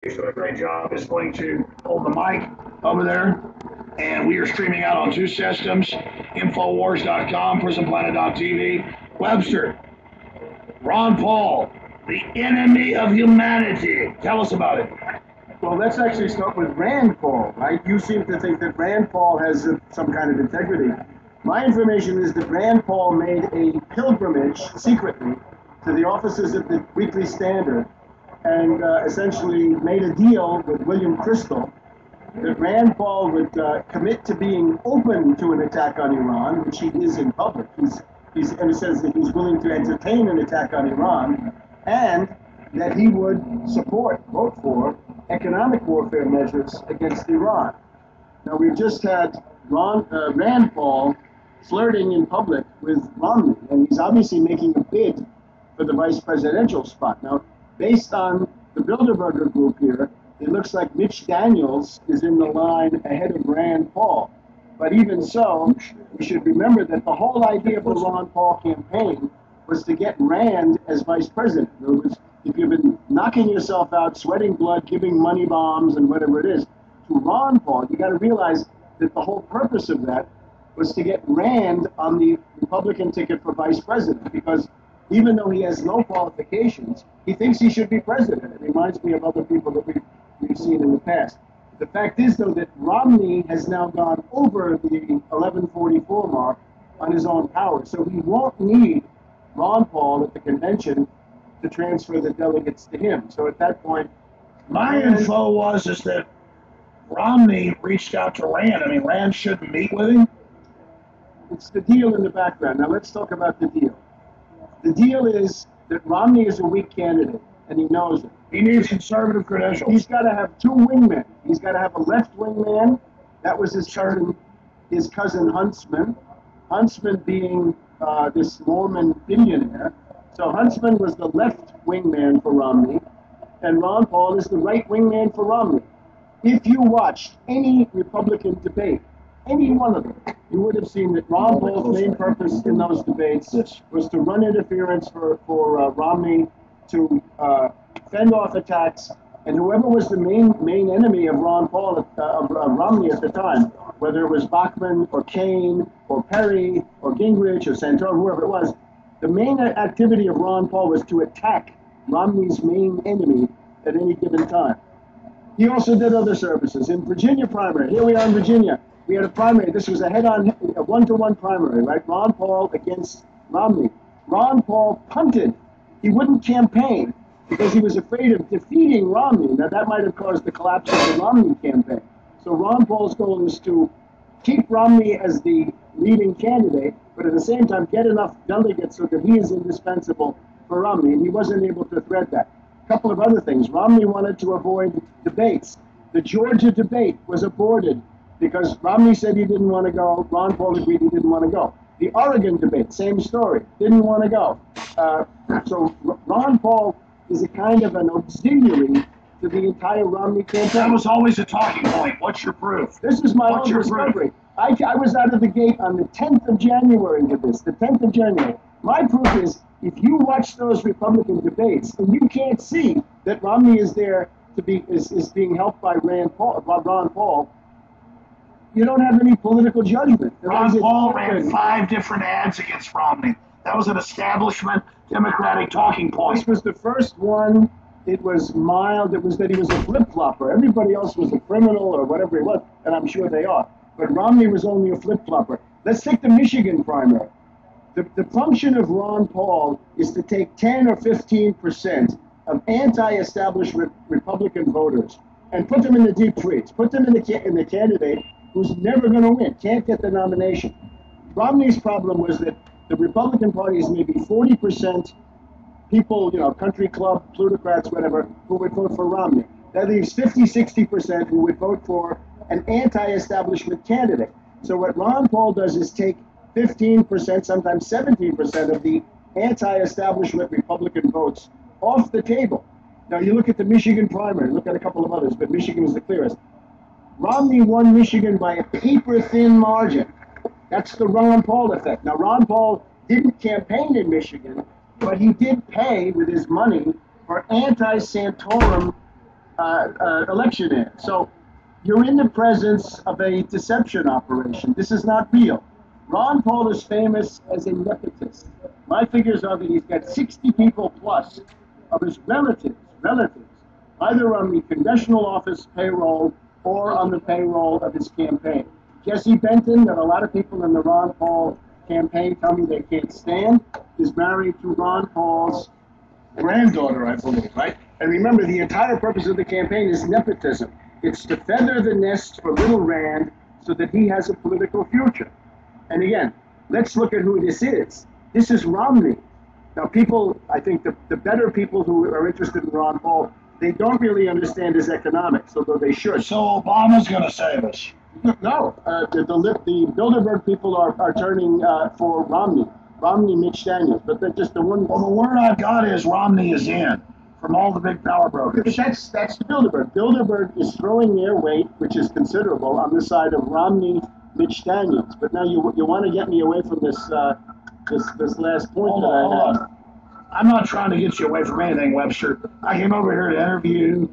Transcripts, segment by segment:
doing a great job, is going to hold the mic over there. And we are streaming out on two systems, Infowars.com, PrisonPlanet.tv. Webster, Ron Paul, the enemy of humanity. Tell us about it. Well, let's actually start with Rand Paul, right? You seem to think that Rand Paul has some kind of integrity. My information is that Rand Paul made a pilgrimage secretly to the offices of the Weekly Standard and essentially made a deal with William Crystal that Rand Paul would commit to being open to an attack on Iran, which he is in public. He's in a sense that he's willing to entertain an attack on Iran, and that he would vote for economic warfare measures against Iran. Now, we've just had Rand Paul flirting in public with Romney, and he's obviously making a bid for the vice presidential spot. Now, based on the Bilderberg group here, it looks like Mitch Daniels is in the line ahead of Rand Paul. But even so, we should remember that the whole idea of the Ron Paul campaign was to get Rand as vice president. In other words, if you've been knocking yourself out, sweating blood, giving money bombs and whatever it is, to Ron Paul, you got to realize that the whole purpose of that was to get Rand on the Republican ticket for vice president, because even though he has no qualifications, he thinks he should be president. It reminds me of other people that we've seen in the past. The fact is, though, that Romney has now gone over the 1144 mark on his own power, so he won't need Ron Paul at the convention to transfer the delegates to him. So at that point, my info is that Romney reached out to Rand. I mean, Rand shouldn't meet with him. It's the deal in the background. Now let's talk about the deal. The deal is that Romney is a weak candidate, and he knows it. He needs conservative credentials. He's got to have two wingmen. He's got to have a left-wing man. That was his cousin Huntsman. Huntsman being this Mormon billionaire. So Huntsman was the left-wing man for Romney, and Ron Paul is the right-wing man for Romney. If you watched any Republican debate, any one of them, you would have seen that Ron Paul's main purpose in those debates was to run interference for Romney, to fend off attacks, and whoever was the main enemy of Ron Paul, of Romney at the time, whether it was Bachmann or Kane or Perry or Gingrich or Santorum, whoever it was, the main activity of Ron Paul was to attack Romney's main enemy at any given time. He also did other services. In Virginia primary, here we are in Virginia, we had a primary. This was a head-on, a one-to-one primary, right? Ron Paul against Romney. Ron Paul punted. He wouldn't campaign because he was afraid of defeating Romney. Now, that might have caused the collapse of the Romney campaign. So Ron Paul's goal is to keep Romney as the leading candidate, but at the same time get enough delegates so that he is indispensable for Romney, and he wasn't able to thread that. A couple of other things. Romney wanted to avoid debates. The Georgia debate was aborted because Romney said he didn't want to go. Ron Paul agreed he didn't want to go. The Oregon debate, same story, didn't want to go. So Ron Paul is a kind of an auxiliary to the entire Romney campaign. That was always a talking point. What's your proof? This is my own discovery. I was out of the gate on the 10th of January with this, the 10th of January. My proof is, if you watch those Republican debates and you can't see that Romney is there to be is being helped by Ron Paul, you don't have any political judgment. Ron Paul ran 5 different ads against Romney. That was an establishment Democratic talking point. This was the first one. It was mild. It was that he was a flip-flopper. Everybody else was a criminal or whatever he was, and I'm sure they are. But Romney was only a flip-flopper. Let's take the Michigan primary. The function of Ron Paul is to take 10 or 15% of anti-establishment Republican voters and put them in the deep freeze. Put them in the candidate who's never going to win, can't get the nomination. Romney's problem was that the Republican Party is maybe 40% people, country club, plutocrats, whatever, who would vote for Romney. That leaves 50, 60% who would vote for an anti-establishment candidate. So what Ron Paul does is take 15%, sometimes 17% of the anti-establishment Republican votes off the table. Now you look at the Michigan primary, look at a couple of others, but Michigan is the clearest. Romney won Michigan by a paper-thin margin. That's the Ron Paul effect. Now, Ron Paul didn't campaign in Michigan, but he did pay with his money for anti-Santorum electioneer. So you're in the presence of a deception operation. This is not real. Ron Paul is famous as a nepotist. My figures are that he's got 60 people plus of his relatives, either on the congressional office payroll or on the payroll of his campaign. Jesse Benton, that a lot of people in the Ron Paul campaign tell me they can't stand, is married to Ron Paul's granddaughter, I believe, right? And remember, the entire purpose of the campaign is nepotism. It's to feather the nest for little Rand so that he has a political future. And again, let's look at who this is. This is Romney. Now, people, I think the better people who are interested in Ron Paul, they don't really understand his economics, although they should. So Obama's going to save us. No, the Bilderberg people are turning for Romney, Mitch Daniels, but they're just the one. Well, the word I've got is Romney is in from all the big power brokers. But that's the Bilderberg. Bilderberg is throwing their weight, which is considerable, on the side of Romney, Mitch Daniels. But now you want to get me away from this this last point Hold that I on. had. I'm not trying to get you away from anything, Webster. I came over here to interview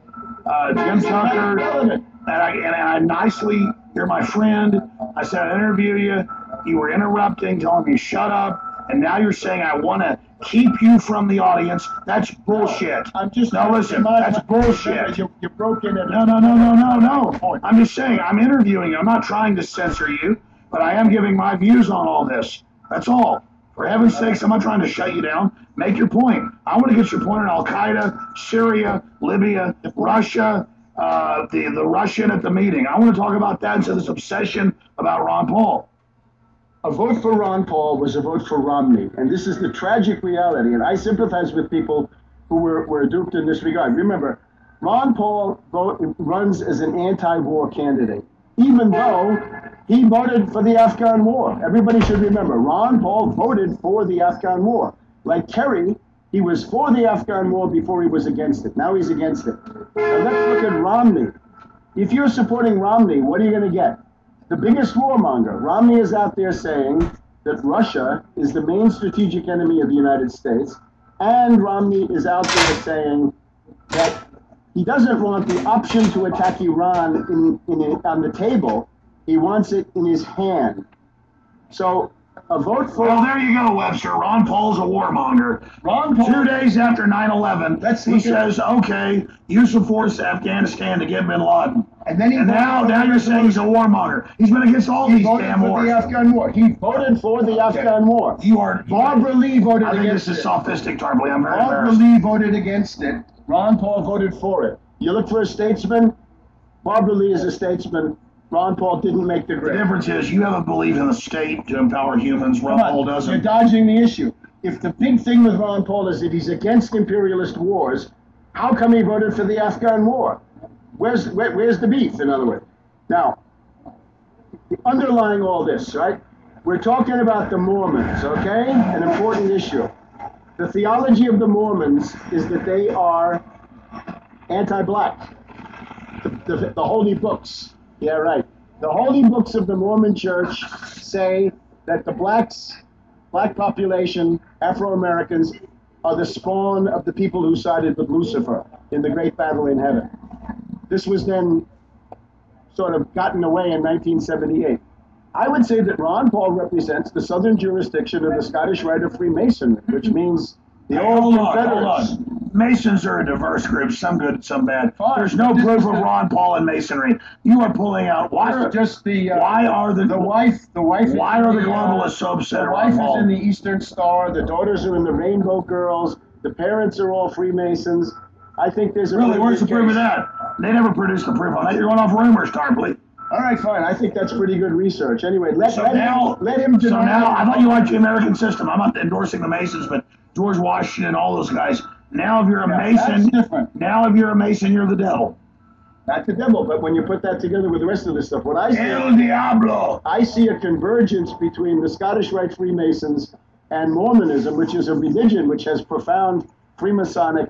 Jim Tucker, and I nicely, you're my friend. I said I'd interview you. You were interrupting, telling me shut up, and now you're saying I want to keep you from the audience. That's bullshit. I'm just now listen. That's bullshit. You broke in and No. I'm just saying I'm interviewing you. I'm not trying to censor you, but I am giving my views on all this. That's all. For heaven's sakes, I'm not trying to shut you down. Make your point. I want to get your point on Al Qaeda, Syria, Libya, Russia, the Russian at the meeting. I want to talk about that instead of this obsession about Ron Paul. A vote for Ron Paul was a vote for Romney, and this is the tragic reality. And I sympathize with people who were duped in this regard. Remember, Ron Paul runs as an anti-war candidate, even though he voted for the Afghan war. Everybody should remember, Ron Paul voted for the Afghan war. Like Kerry, he was for the Afghan war before he was against it. Now he's against it. Now let's look at Romney. If you're supporting Romney, what are you going to get? The biggest warmonger. Romney is out there saying that Russia is the main strategic enemy of the United States, and Romney is out there saying that he doesn't want the option to attack Iran on the table. He wants it in his hand. So a vote for... Well, there you go, Webster. Ron Paul's a warmonger. Ron Paul... 2 days after 9/11, he says, okay, use the force to Afghanistan to get bin Laden. And then now you're saying he's a warmonger. He's been against all these damn wars. He voted for the Afghan war. He voted for the Afghan war. Barbara Lee voted against it. I think this is sophistic, Tarpley. I'm very Barbara embarrassed. Lee voted against it. Ron Paul voted for it. You look for a statesman, Barbara Lee is a statesman. Ron Paul didn't make the grade. The difference is you have a belief in the state to empower humans. Ron Paul doesn't. You're dodging the issue. If the big thing with Ron Paul is that he's against imperialist wars, how come he voted for the Afghan war? Where's the beef, in other words? Now, underlying all this, right? We're talking about the Mormons, okay? An important issue. The theology of the Mormons is that they are anti-black. The holy books. Yeah, right. The holy books of the Mormon Church say that the black population, Afro-Americans, are the spawn of the people who sided with Lucifer in the great battle in heaven. This was then sort of gotten away in 1978. I would say that Ron Paul represents the southern jurisdiction of the Scottish Rite of Freemasonry, which means the old Confederates. Hold on. Masons are a diverse group, some good, some bad. There's no proof of Ron Paul in Masonry. You are pulling out. Why are the globalists so upset? The wife is in the Eastern Star. The daughters are in the Rainbow Girls. The parents are all Freemasons. I think there's a really. Where's the proof of that? They never produced the proof on that. You're going off rumors, Tarpley. All right, fine. I think that's pretty good research. Anyway, let him deny. So now, I thought you liked the American system. I'm not endorsing the Masons, but George Washington and all those guys. Now, if you're a Mason, you're the devil. Not the devil, but when you put that together with the rest of this stuff, what I see, El Diablo. I see a convergence between the Scottish Rite Freemasons and Mormonism, which is a religion which has profound Freemasonic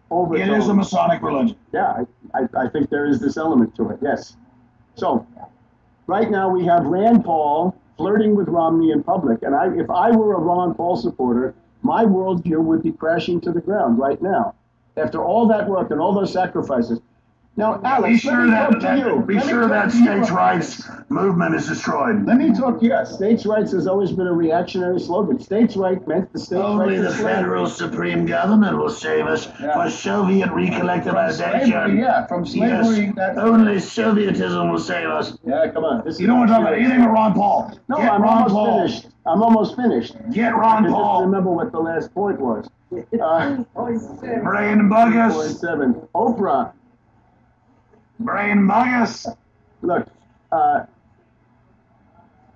overtones. It is a Masonic religion. Yeah, I think there is this element to it, yes. So, right now we have Rand Paul flirting with Romney in public, and if I were a Ron Paul supporter, my worldview would be crashing to the ground right now. After all that work and all those sacrifices, Now, Be Alex, sure let me that, talk to you. be Let me sure talk that to you. states' rights movement is destroyed. Let me talk, yes, states' rights has always been a reactionary slogan. States' right meant the states' Only right the to slavery. federal supreme government will save us for Soviet From recollectivization. slavery, yeah, from slavery. Yes, only Sovietism will save us. Yeah, come on. This You don't want to talk about anything with Ron Paul. No, Get I'm Ron almost Paul. finished. I'm almost finished. Get Ron I just Paul. remember what the last point was. Brain Bugus. 0.7. Oprah. Brain Bugus. Look,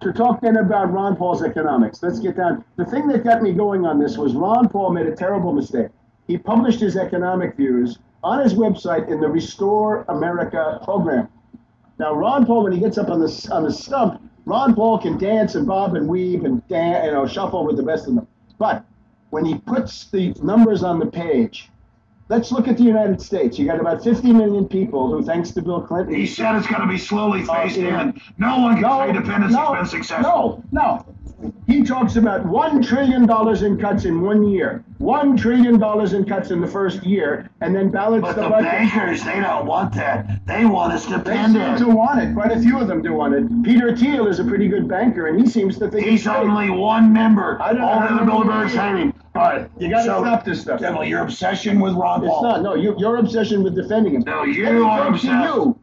to talk then about Ron Paul's economics, let's get down. The thing that got me going on this was Ron Paul made a terrible mistake. He published his economic views on his website in the Restore America program. Now, Ron Paul, when he gets up on the stump, Ron Paul can dance and bob and weave and shuffle with the best of them. But when he puts the numbers on the page, let's look at the United States. You got about 50 million people who, thanks to Bill Clinton, He said it's going to be slowly phased in. No one can say dependence has been successful. No. He talks about $1 trillion in cuts in 1 year. $1 trillion in cuts in the first year, and then balance But the the budget. bankers, they don't want that. They want us They seem dependent. to want it. Quite a few of them do want it. Peter Thiel is a pretty good banker, and he seems to think He's it's great. only one member. I don't know All how the other many Bilderbergs he is. hate him. All right. You got to so, stop this stuff. Devil, your obsession with Ron It's Paul. not. No, your obsession with defending him. No, Let me you are talk to obsessed.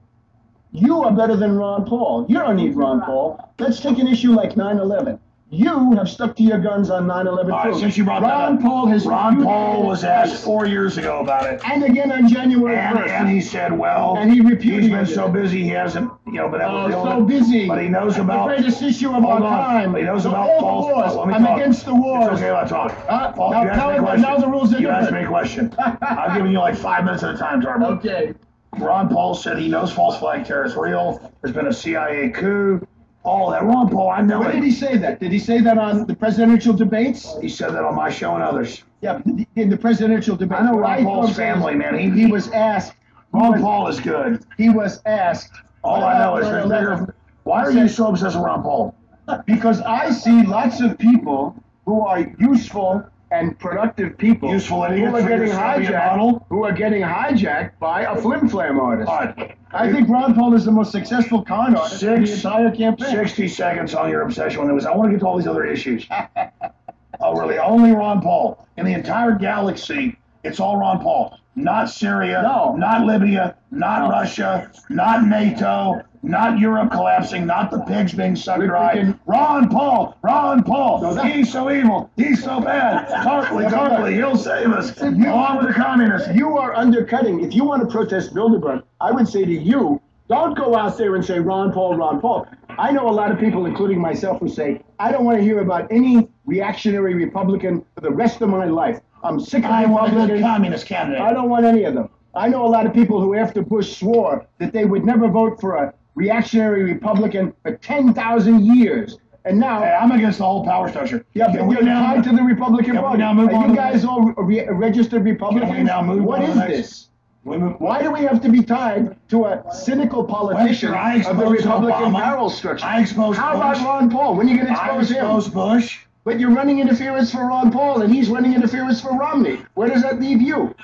You are better than Ron Paul. You don't need Ron Paul. Let's take an issue like 9/11. You have stuck to your guns on 9/11 All right, too. since you brought that Ron up, Paul has Ron refuted Paul it was asked twice. 4 years ago about it. And again on January 1st. And he said, well, And he repudiated he's been so it. busy he hasn't, been able to deal so with it. busy. But he knows about the greatest issue of our Hold on. time. He knows So about all false. the wars. Let me I'm talk. against the wars. It's okay, let's talk. Paul, now, you asked me a now question. the rules are You asked different. me a question. I'm giving you like 5 minutes at a time, Tarpley. Okay. Ron Paul said he knows false flag terror is real. There's been a CIA coup. All that. Ron Paul, I know When it. did he say that? Did he say that on the presidential debates? He said that on my show and others. Yeah, in the presidential debate. I know What Ron Paul's thought family, is, man. He was asked. Ron Paul is good. He was asked. All I know is there's bigger. Why are you so obsessed with Ron Paul? Because I see lots of people who are useful and productive people Useful who idiots are for getting your Soviet model? hijacked by a flim-flam artist. All right. I think Ron Paul is the most successful con artist in the entire campaign. 60 seconds on your obsession with it. I want to get to all these other issues. Oh, really? Only Ron Paul. In the entire galaxy, it's all Ron Paul. Not Syria, No. not Libya, not No. Russia, not NATO, not Europe collapsing, not the pigs being sucked We dry. can- Ron Paul, Ron Paul. No, that- He's so evil. He's so bad. Tarpley, he'll save us. Along with the communists. You are undercutting. If you want to protest Bilderberg, I would say to you, don't go out there and say Ron Paul, Ron Paul. I know a lot of people, including myself, who say, I don't want to hear about any reactionary Republican for the rest of my life. I'm sick of I want a good Republicans. communist candidate. I don't want any of them. I know a lot of people who, after Bush swore that they would never vote for a reactionary Republican for 10,000 years. And now, Hey, I'm against the whole power structure. yeah, Can but we you're now- tied to the Republican can we Party. now move Are on you to guys the- all registered Republicans? Can we now move What on to is the next- this? We move- Why do we have to be tied to a cynical politician Webster, I of the exposed Republican Obama. barrel structure? I exposed How Bush. about Ron Paul? When are you going to I expose him? exposed Bush. But you're running interference for Ron Paul, and he's running interference for Romney. Where does that leave you?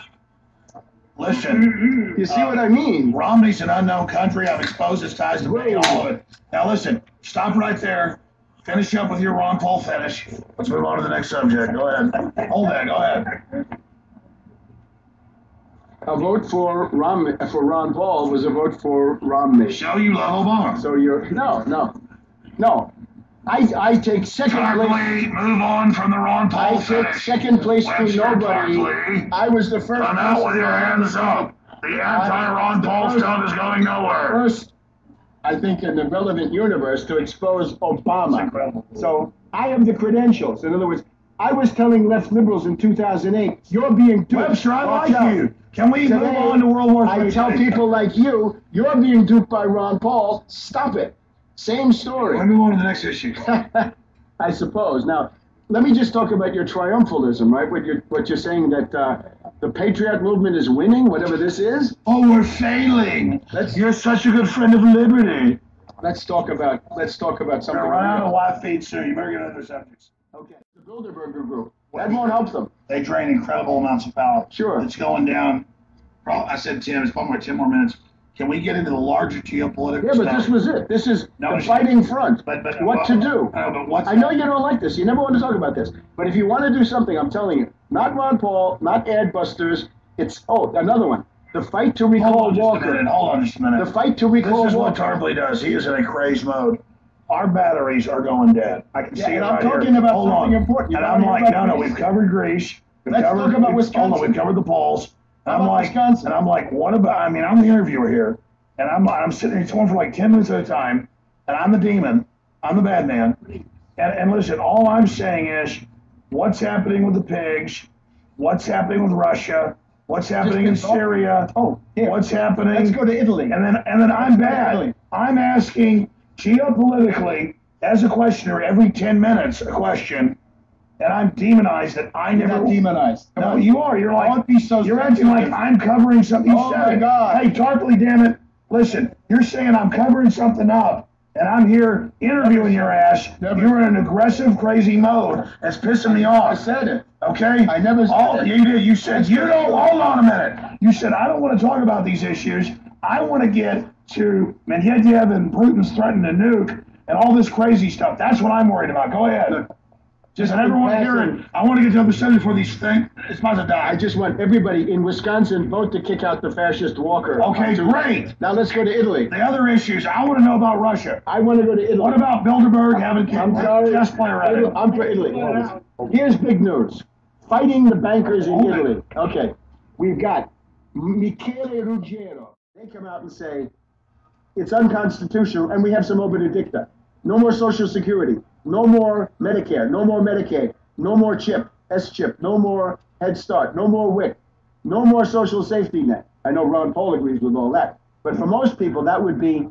Listen, You see what I mean? Romney's an unknown country. I've exposed his ties to me, all of it. Now listen, stop right there. Finish up with your Ron Paul fetish. Let's move on to the next subject. Go ahead. Hold that. Go ahead. A vote for Ron Paul was a vote for Romney. Show you love Obama. So you're no. I take second place. Tarpley, move on from the Ron Paul I took fetish. second place to Webster nobody. Tarpley, I was the first. come out with person your to hands up. The anti-Ron Paul stuff is going nowhere. First, I think in the relevant universe to expose Obama. Incredible. So I have the credentials. In other words, I was telling left liberals in 2008, you're being duped. Webster, I Watch like out. you. Can we move Today, on to World War III? I tell people like you, you're being duped by Ron Paul. Stop it. Same story. Let me move on to the next issue. I suppose. Now, let me just talk about your triumphalism, right? What you're saying that the patriot movement is winning, whatever this is. Oh, we're failing. You're such a good friend of liberty. Let's talk about something. We're gonna run out of live feed soon. You better get other subjects. Okay. The Bilderberg group. That won't help them. They drain incredible amounts of power. Sure. It's going down. I said 10. It's probably 10 more minutes. Can we get into the larger geopolitical Yeah, but stuff? this was it. This is No, the fighting front. But What to do? But what's I know you don't like this. You never want to talk about this. But if you want to do something, I'm telling you, not Ron Paul, not Adbusters. It's another one. The fight to recall Walker. Hold on just a minute. The fight to recall This is Walker. what Tarpley does. He is in a crazed mode. Our batteries are going dead. I can see it and right I'm talking here. about Hold something on. important. And I'm like, no, we've covered Greece. Let's talk about Wisconsin. Hold on, we've covered the polls. How about Wisconsin? And I'm like, what about? I mean, I'm the interviewer here, and I'm sitting here talking for like 10 minutes at a time, and I'm the demon. I'm the bad man. And listen, all I'm saying is, what's happening with the pigs? What's happening with Russia? What's happening in Syria? What's happening? Let's go to Italy. And then I'm bad. I'm asking geopolitically as a questioner every 10 minutes a question, and I'm demonized that I never. Not demonized. No, you are. You're like, Don't be so you're acting like I'm covering something you Oh said. my God. Hey, Tarpley, damn it. Listen, you're saying I'm covering something up, and I'm here interviewing your ass. You're in an aggressive, crazy mode. That's pissing me off. I said it. Okay? I never said it. You did. You said, you don't, hold on a minute. You said, I don't want to talk about these issues. I want to get to Medvedev and Putin's threatening to nuke and all this crazy stuff. That's what I'm worried about. Go ahead. Just And everyone hearing, I want to get to the other side before these things, it's about to die. I just want everybody in Wisconsin vote to kick out the fascist Walker. Okay, great. Now let's go to Italy. The other issues, I want to know about Russia. I want to go to Italy. What about Bilderberg having I'm sorry. chess player at it? I'm for Italy. Here's big news. Fighting the bankers in Italy. Okay. We've got Michele Ruggiero. They come out and say it's unconstitutional, and we have some Benedicta. No more Social Security. No more Medicare. No more Medicaid. No more CHIP, S-CHIP. No more Head Start. No more WIC. No more social safety net. I know Ron Paul agrees with all that. But for most people, that would be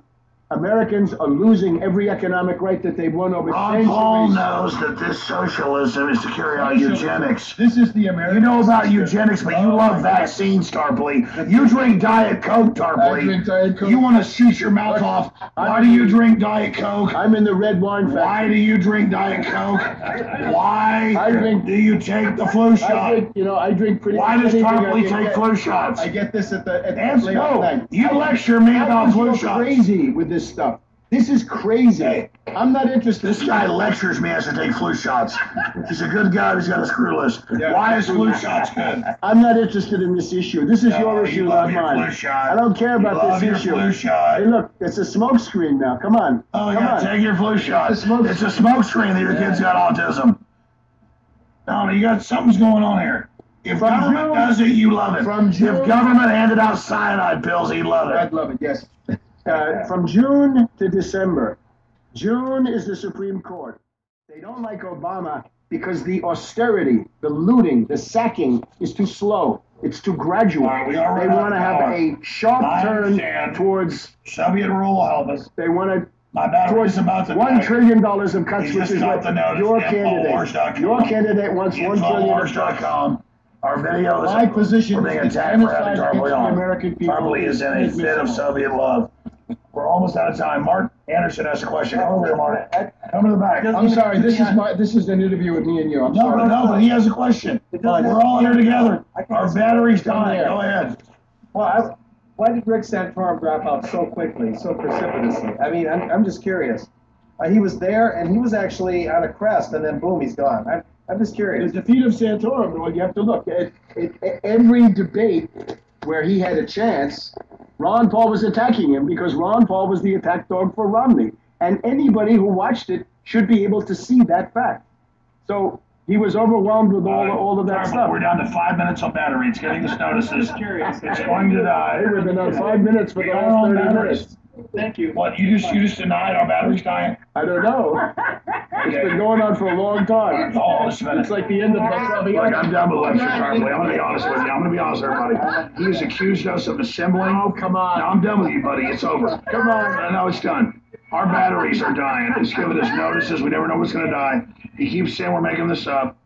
Americans are losing every economic right that they've won over Ron centuries. Paul knows that this socialism is to carry out eugenics. This is the American. You know about eugenics, but you love vaccines, Tarpley. You drink Diet Coke, Tarpley. I drink Diet Coke. You want to shoot your mouth off. Why do you drink Diet Coke? I'm in the red wine factory. Why do you drink Diet Coke? Why do you take the flu shot? I drink pretty Why much does anything I Tarpley can take get. flu shots? I get this at the Answer, no. night. You lecture me about flu shots. Crazy with this stuff. This is crazy. Hey, I'm not interested. This guy lectures me as to take flu shots. He's a good guy. He's got a screw list. Why is flu shots good? I'm not interested in this issue. This is your issue, not mine. Flu shot. I don't care about this issue. Flu shot. Hey, look, it's a smoke screen now. Come on. Oh, Come yeah, on. take your flu shot. It's a smoke screen that your kid's got autism. No, you got something's going on here. If government does it, you love it. If government handed out cyanide pills, he'd love it. I'd love it, yes. From June to December. June is the Supreme Court. They don't like Obama because the austerity, the looting, the sacking is too slow. It's too gradual. We They are want to have a sharp turn towards. Soviet rule will help us. They want My to battery's towards about to $1 die. trillion of cuts, We which just is got what the notice. your candidate. Infowars.com. Your candidate wants $1 trillion of cuts. Infowars.com. Our videos. My position we're being is attacked for having genocide against Tarpley the on. American people. Tarpley is in a fit of Soviet love. We're almost out of time. Mark Anderson has a question. Come over here, Mark. Come to the back. I'm sorry. This is an interview with me and you. I'm sorry. No, but he has a question. We're all here together. Our battery's dying. Go ahead. Well, why did Rick Santorum drop out so quickly, so precipitously? I mean, I'm just curious. He was there, and he was actually on a crest, and then boom, he's gone. I'm just curious. The defeat of Santorum, well, you have to look at every debate where he had a chance. Ron Paul was attacking him because Ron Paul was the attack dog for Romney. And anybody who watched it should be able to see that fact. So he was overwhelmed with all of that stuff. We're down to 5 minutes on battery. It's getting us notices. It's going to die. Hey, we've been on 5 minutes for the last 30 minutes. Thank you. What, you just denied our battery's dying? I don't know. It's been going on for a long time. Oh, just a minute. It's like the end of the Look, I'm done with Webster Tarpley. I'm going to be honest with you. I'm going to be honest with everybody. He has accused us of assembling. Oh, come on. Now, I'm done with you, buddy. It's over. Come on. I know it's done. Our batteries are dying. It's giving us notices. We never know what's going to die. He keeps saying we're making this up.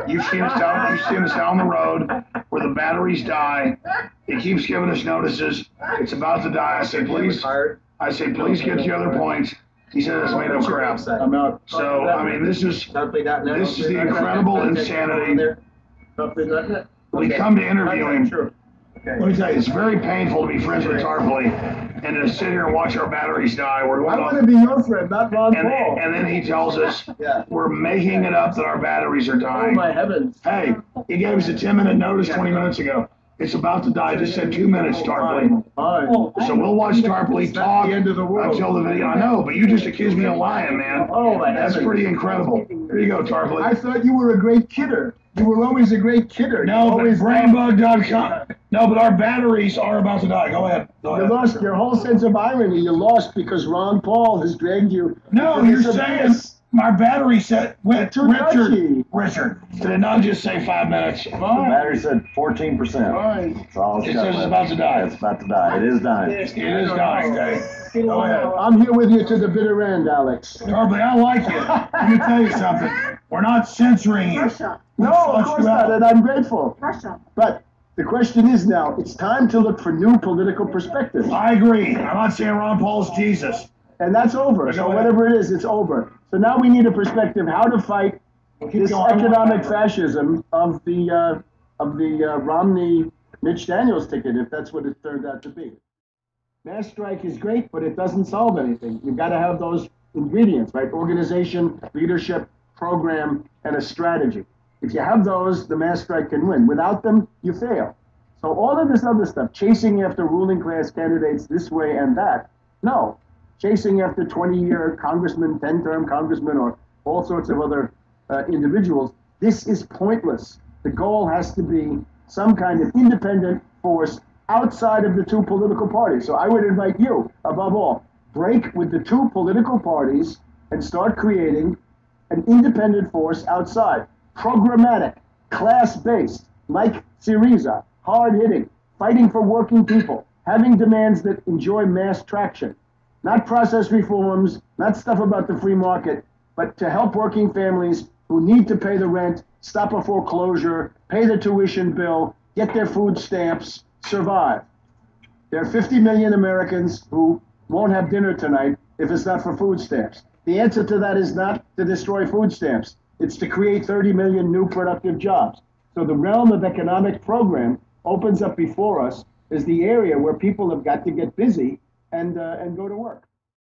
You've seen us down the road where the batteries die. He keeps giving us notices. It's about to die. I say, please get the other points. He said it's made of crap. I'm out. So, I mean, this is the incredible insanity. We come to interview him. Let me tell you, it's very painful to be friends with Tarpley and to sit here and watch our batteries die. We're I going want on, to be your friend, not Ron Paul. and then he tells us Yeah. we're making it up that our batteries are Oh dying. my heavens. Hey, he gave us a 10-minute notice 20 minutes ago. It's about to die. Just said 2 minutes, Tarpley. All right. So we'll watch Tarpley talk the end of the world. until the video. I know, but you just accused me of lying, man. Oh my That's heavens. pretty incredible. Here you go, I Tarpley. thought you were a great kidder. You were always a great kidder. No, You but always brainbug.com. No, but our batteries are about to die. Go ahead. Go You ahead. lost your whole sense of irony. You lost because Ron Paul has dragged you. No, into you're this saying abyss. my battery set went. Too touchy. Richard, did it not just say 5 minutes? The battery said 14%. Right. That's all It got says it's left. about to die. It's about to die. It is dying. It is dying, Dave. Go ahead. I'm here with you to the bitter end, Alex. Tarpley, I like you. Let me tell you something. We're not censoring you. Russia. No, of course not, and I'm grateful. Russia. But the question is now, it's time to look for new political perspectives. I agree. I'm not saying Ron Paul's Jesus. And that's over. So whatever it is, it's over. So now we need a perspective how to fight this economic fascism of the Romney Mitch Daniels ticket, if that's what it turned out to be. Mass strike is great, but it doesn't solve anything. You've got to have those ingredients, right? Organization, leadership, program, and a strategy. If you have those, the mass strike can win. Without them, you fail. So all of this other stuff, chasing after ruling class candidates this way and that, no. Chasing after 20-year congressmen, 10-term congressmen, or all sorts of other individuals, this is pointless. The goal has to be some kind of independent force outside of the two political parties. So I would invite you, above all, break with the two political parties and start creating an independent force outside. Programmatic, class-based, like Syriza, hard-hitting, fighting for working people, having demands that enjoy mass traction. Not process reforms, not stuff about the free market, but to help working families who need to pay the rent, stop a foreclosure, pay the tuition bill, get their food stamps, survive. There are 50 million Americans who won't have dinner tonight if it's not for food stamps. The answer to that is not to destroy food stamps. It's to create 30 million new productive jobs. So the realm of economic program opens up before us as the area where people have got to get busy and go to work.